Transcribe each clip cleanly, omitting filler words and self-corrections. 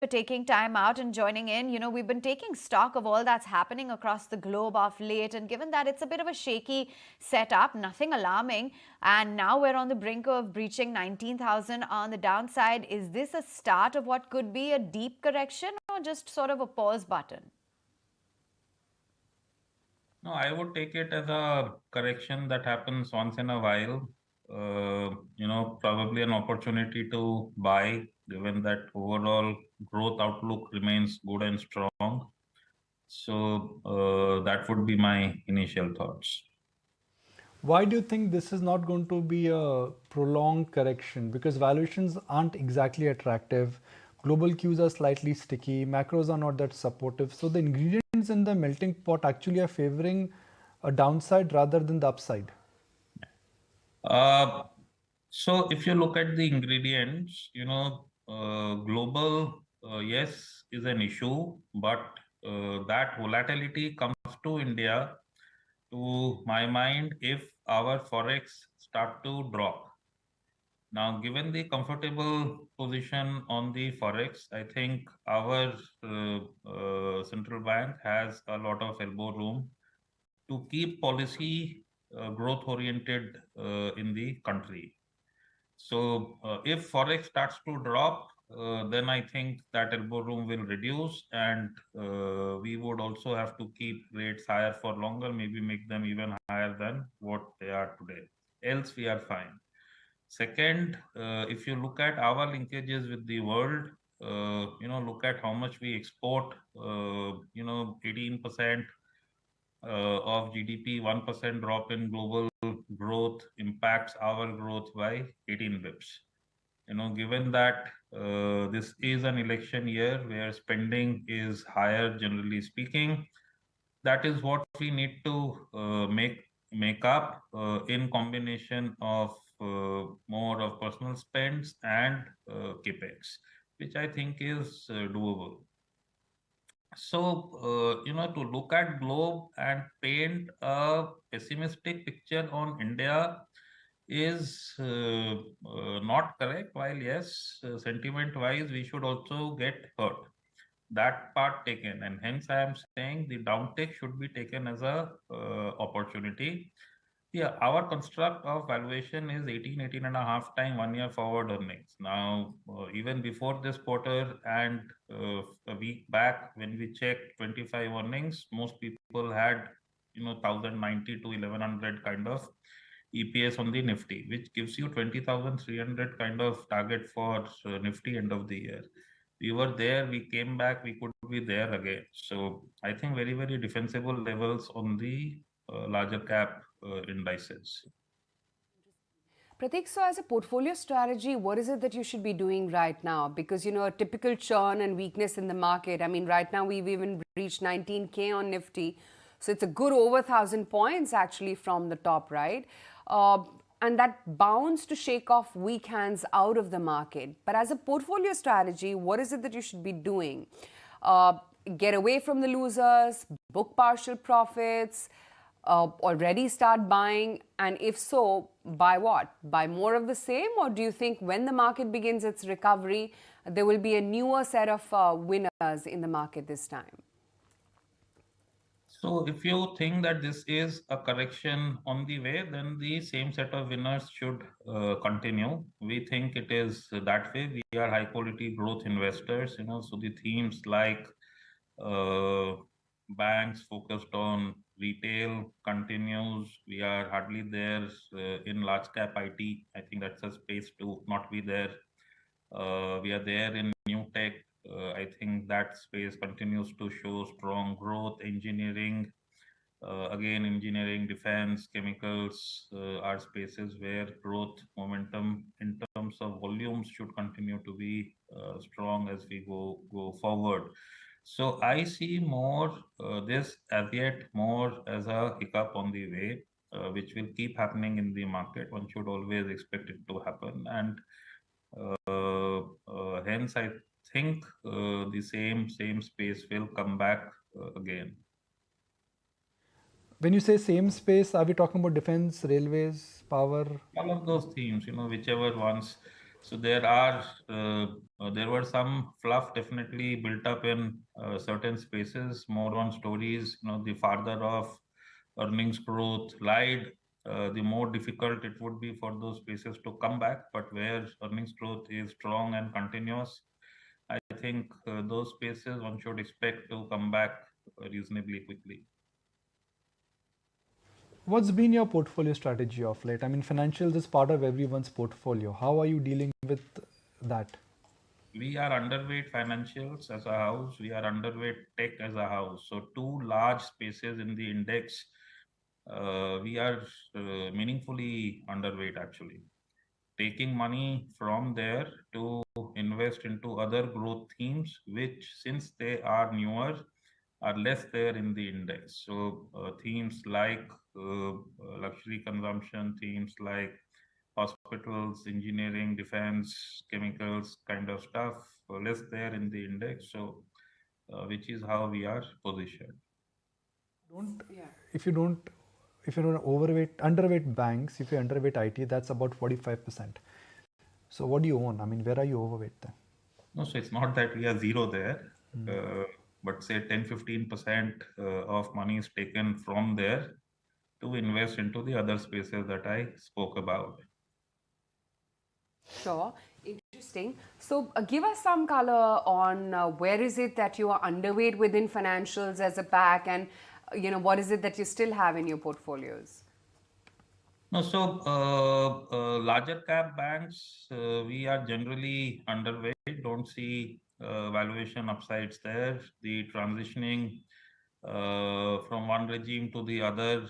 taking time out and joining in. We've been taking stock of all that's happening across the globe of late, and given that it's a bit of a shaky setup, nothing alarming, and now we're on the brink of breaching 19,000 on the downside. Is this a start of what could be a deep correction or just sort of a pause button? No, I would take it as a correction that happens once in a while. Probably an opportunity to buy, given that overall growth outlook remains good and strong. So that would be my initial thoughts. Why do you think this is not going to be a prolonged correction? Because valuations aren't exactly attractive. Global cues are slightly sticky. Macros are not that supportive. So the ingredients in the melting pot actually are favoring a downside rather than the upside. Uh, so if you look at the ingredients, global, yes, is an issue, but that volatility comes to India, to my mind, if our forex start to drop. Now, given the comfortable position on the forex, I think our central bank has a lot of elbow room to keep policy growth oriented in the country. So if forex starts to drop, then I think that elbow room will reduce, and we would also have to keep rates higher for longer, maybe make them even higher than what they are today. Else we are fine. Second, if you look at our linkages with the world, look at how much we export, 18% of GDP, 1% drop in global growth impacts our growth by 18 bips. Given that this is an election year where spending is higher, generally speaking, that is what we need to make up in combination of more of personal spends and capex, which I think is doable. So, to look at globe and paint a pessimistic picture on India is not correct. While yes, sentiment-wise, we should also get hurt. That part taken, and hence I am saying the downtick should be taken as a opportunity. Yeah, our construct of valuation is 18 and a half time 1 year forward earnings. Now, even before this quarter and a week back, when we checked 25 earnings, most people had 1090 to 1100 kind of EPS on the Nifty, which gives you 20,300 kind of target for Nifty end of the year. We were there, we came back, we could be there again. So I think very, very defensible levels on the larger cap indices. Prateek, so as a portfolio strategy, what is it that you should be doing right now? Because, a typical churn and weakness in the market. I mean, right now we've even reached 19K on Nifty. So it's a good over 1,000 points actually from the top, right? And that bounds to shake off weak hands out of the market. But as a portfolio strategy, what is it that you should be doing? Get away from the losers, book partial profits, already start buying? And if so, buy what? Buy more of the same? Or do you think when the market begins its recovery, there will be a newer set of winners in the market this time? So if you think that this is a correction on the way, then the same set of winners should continue. We think it is that way. We are high quality growth investors, so the themes like banks focused on retail continues. We are hardly there in large cap IT. I think that's a space to not be there. We are there in new tech. I think that space continues to show strong growth. Engineering, again, engineering, defense, chemicals are spaces where growth momentum in terms of volumes should continue to be strong as we go forward. So I see more this as yet more as a hiccup on the way, which will keep happening in the market. One should always expect it to happen, and hence I think the same space will come back again. When you say same space, are we talking about defense, railways, power? All of those themes, whichever ones So there were some fluff definitely built up in certain spaces, more on stories. The farther off earnings growth lied, the more difficult it would be for those spaces to come back. But where earnings growth is strong and continuous, I think those spaces one should expect to come back reasonably quickly. What's been your portfolio strategy of late? I mean, financials is part of everyone's portfolio. How are you dealing with that? We are underweight financials as a house. We are underweight tech as a house. So two large spaces in the index, we are meaningfully underweight actually. Taking money from there to invest into other growth themes, which since they are newer, are less there in the index. So themes like luxury consumption, themes like hospitals, engineering, defense, chemicals kind of stuff, less there in the index. So which is how we are positioned. Don't Yeah. if you don't if you're underweight banks, if you underweight IT, that's about 45%. So what do you own? I mean, where are you overweight then? No, so it's not that we are zero there, but say 10-15% of money is taken from there to invest into the other spaces that I spoke about. Sure. Interesting. So, give us some color on where is it that you are underweight within financials as a pack, and what is it that you still have in your portfolios? No, so larger cap banks, we are generally underweight, don't see valuation upsides there. The transitioning from one regime to the other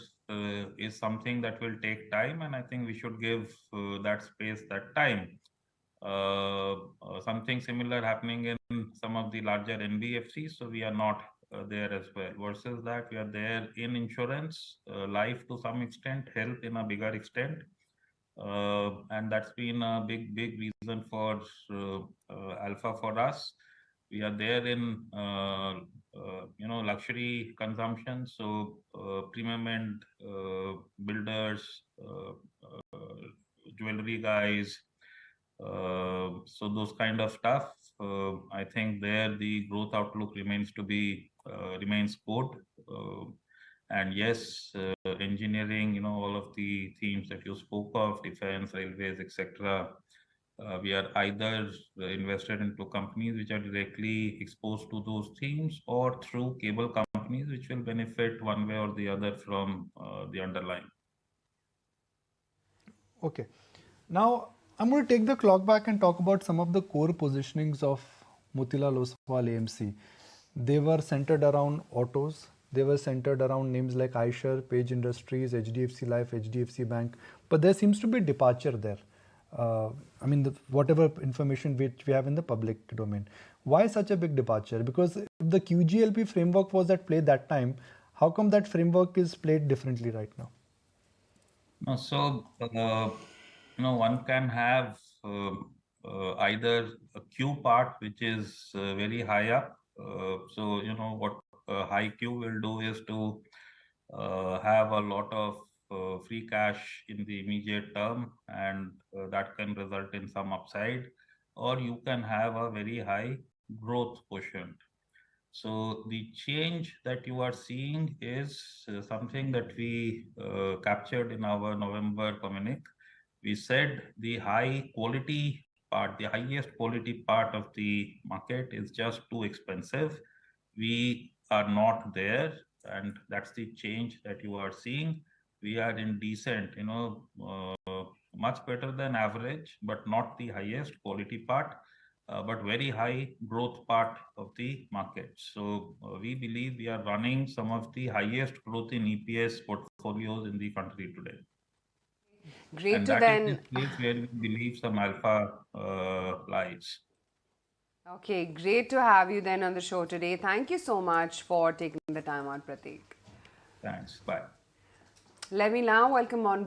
is something that will take time, and I think we should give that space that time. Something similar happening in some of the larger NBFCs, so we are not there as well. Versus that, we are there in insurance, life to some extent, health in a bigger extent, and that's been a big reason for alpha for us. We are there in luxury consumption, so premium end builders, jewellery guys. So those kind of stuff, I think there the growth outlook remains good. And yes, engineering, all of the themes that you spoke of, defense, railways, etc. We are either invested into companies which are directly exposed to those themes, or through cable companies which will benefit one way or the other from the underlying. Okay. Now, I'm going to take the clock back and talk about some of the core positionings of Motilal Oswal AMC. They were centered around autos. They were centered around names like Eicher, Page Industries, HDFC Life, HDFC Bank. But there seems to be departure there. I mean, whatever information which we have in the public domain. Why such a big departure? Because if the QGLP framework was at play that time, how come that framework is played differently right now? No, so one can have either a Q part which is very high up. So what high Q will do is to have a lot of free cash in the immediate term, and that can result in some upside. Or you can have a very high growth quotient. So the change that you are seeing is something that we captured in our November communique. We said the high quality part, the highest quality part of the market is just too expensive. We are not there, and that's the change that you are seeing. We are in decent, much better than average, but not the highest quality part. But very high growth part of the market. So we believe we are running some of the highest growth in EPS portfolios in the country today. Great And to that then. is the place where we believe some alpha lies. Okay, great to have you then on the show today. Thank you so much for taking the time out, Prateek. Thanks. Bye. Let me now welcome on